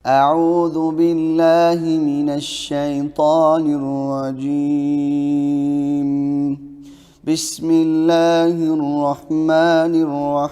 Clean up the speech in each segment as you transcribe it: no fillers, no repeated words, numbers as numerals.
أعوذ بالله من الشيطان الرجيم. بسم الله الرحمن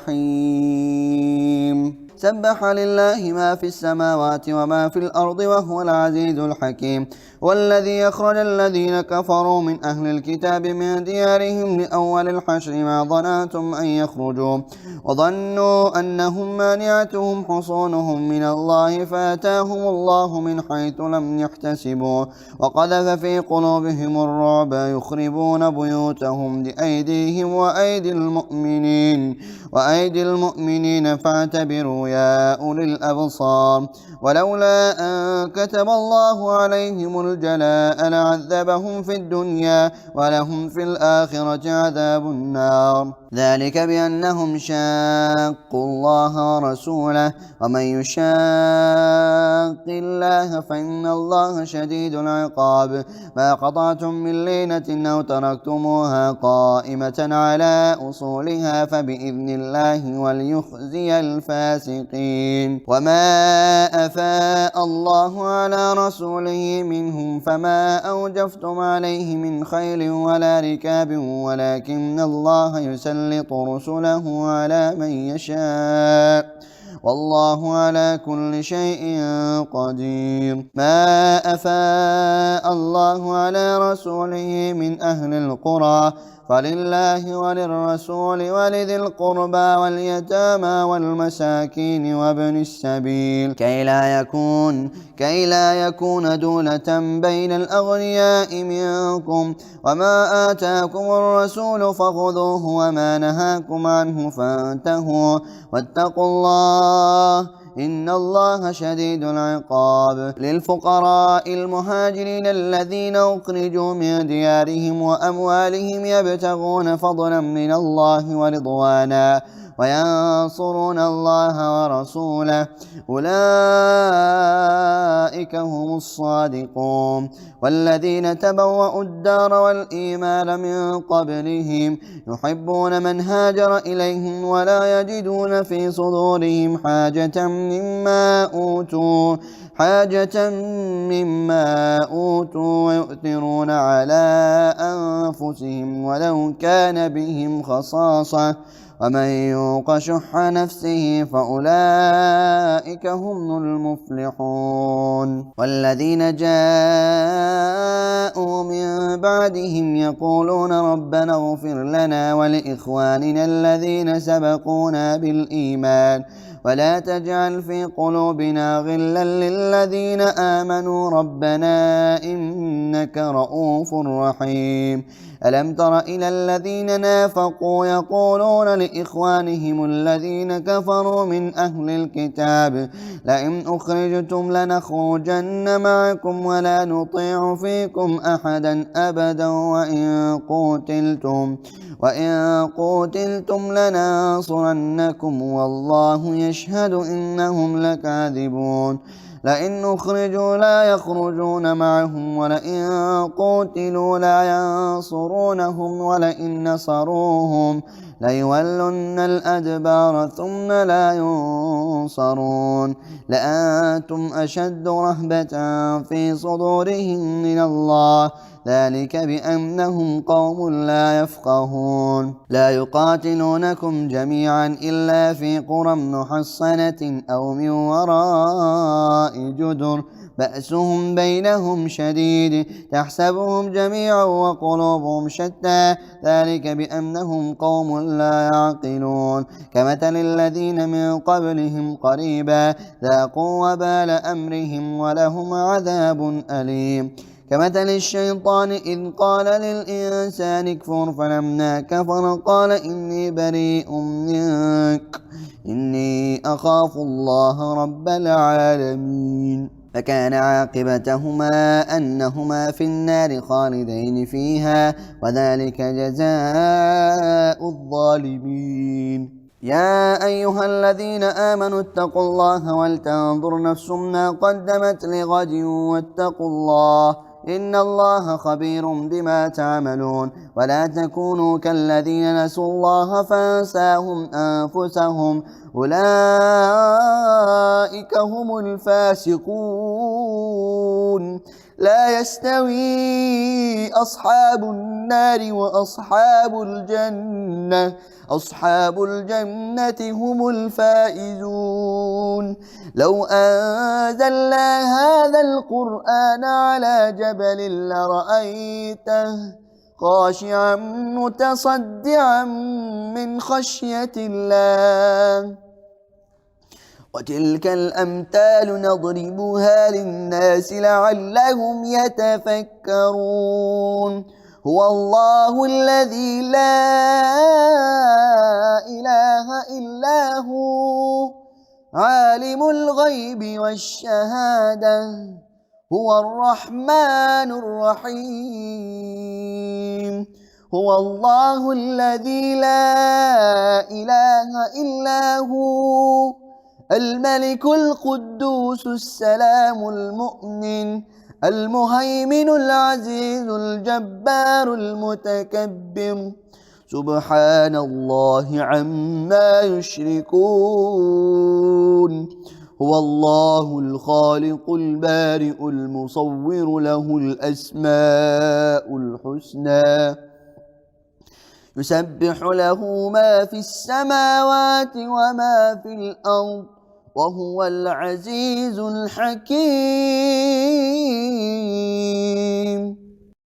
الرحيم. سبح لله ما في السماوات وما في الأرض وهو العزيز الحكيم. والذي أخرج الذين كفروا من أهل الكتاب من ديارهم لأول الحشر ما ظننتم أن يخرجوا وظنوا أنهم مانعتهم حصونهم من الله فآتاهم الله من حيث لم يحتسبوا وقذف في قلوبهم الرعب يخربون بيوتهم بأيديهم وأيدي المؤمنين فاعتبروا يا أولي الأبصار. ولولا أن كتب الله عليهم الجلاء لعذبهم في الدنيا ولهم في الآخرة عذاب النار. ذلك بأنهم شاقوا الله ورسوله ومن يشاق الله فإن الله شديد العقاب. ما قطعتم من لينة أو تركتموها قائمة على أصولها فبإذن الله وليخزي الفاسقين. وما أفاء الله على رسوله منهم فما أوجفتم عليه من خيل ولا ركاب ولكن الله يسلط رسله على من يشاء والله على كل شيء قدير. ما أفاء الله على رسوله من أهل القرى فلله وللرسول ولذي القربى واليتامى والمساكين وابن السبيل كي لا يكون دولة بين الأغنياء منكم. وما آتاكم الرسول فخذوه وما نهاكم عنه فانتهوا واتقوا الله إن الله شديد العقاب. للفقراء المهاجرين الذين أخرجوا من ديارهم وأموالهم يبتغون فضلا من الله ورضوانا وينصرون الله ورسوله أولئك هم الصادقون. والذين تبوأوا الدار والإيمان من قبلهم يحبون من هاجر إليهم ولا يجدون في صدورهم حاجة مما أوتوا ويؤثرون على أنفسهم ولو كان بهم خصاصة ومن يوق شح نفسه فأولئك هم المفلحون. والذين جاءوا من بعدهم يقولون ربنا اغفر لنا ولإخواننا الذين سبقونا بالإيمان ولا تجعل في قلوبنا غلا للذين آمنوا ربنا إنك رؤوف رحيم. ألم تر إلى الذين نافقوا يقولون لإخوانهم الذين كفروا من أهل الكتاب لئن أخرجتم لنخرجن معكم ولا نطيع فيكم أحدا أبدا وإن قوتلتم لننصرنكم والله يشهد إنهم لكاذبون. لئن أخرجوا لا يخرجون معهم ولئن قوتلوا لا ينصرونهم ولئن نصروهم ليولن الأدبار ثم لا ينصرون. لأنتم أشد رهبة في صدورهم من الله ذلك بأنهم قوم لا يفقهون. لا يقاتلونكم جميعا إلا في قرى محصنة أو من وراء جدر بأسهم بينهم شديد تحسبهم جميعا وقلوبهم شتى ذلك بأنهم قوم لا يعقلون. كمثل الذين من قبلهم قريبا ذاقوا وبال أمرهم ولهم عذاب أليم. كمثل الشيطان إذ قال للإنسان اكفر فلما كفر قال إني بريء منك إني أخاف الله رب العالمين. فكان عاقبتهما أنهما في النار خالدين فيها وذلك جزاء الظالمين. يا أيها الذين آمنوا اتقوا الله ولتنظر نفس ما قدمت لغد واتقوا الله إن الله خبير بما تعملون ولا تكونوا كالذين نسوا الله فانساهم أنفسهم أولئك هم الفاسقون لا يستوي أصحاب النار وأصحاب الجنة أصحاب الجنة هم الفائزون لو أنزلنا هذا القرآن على جبل لرأيته خاشعا متصدعا من خشية الله وتلك الأمثال نضربها للناس لعلهم يتفكرون هو الله الذي لا إله إلا هو عالم الغيب والشهادة هو الرحمن الرحيم هو الله الذي لا إله إلا هو الملك القدوس السلام المؤمن المهيمن العزيز الجبار المتكبر سبحان الله عما يشركون هو الله الخالق البارئ المصور له الأسماء الحسنى يسبح له ما في السماوات وما في الأرض وهو العزيز الحكيم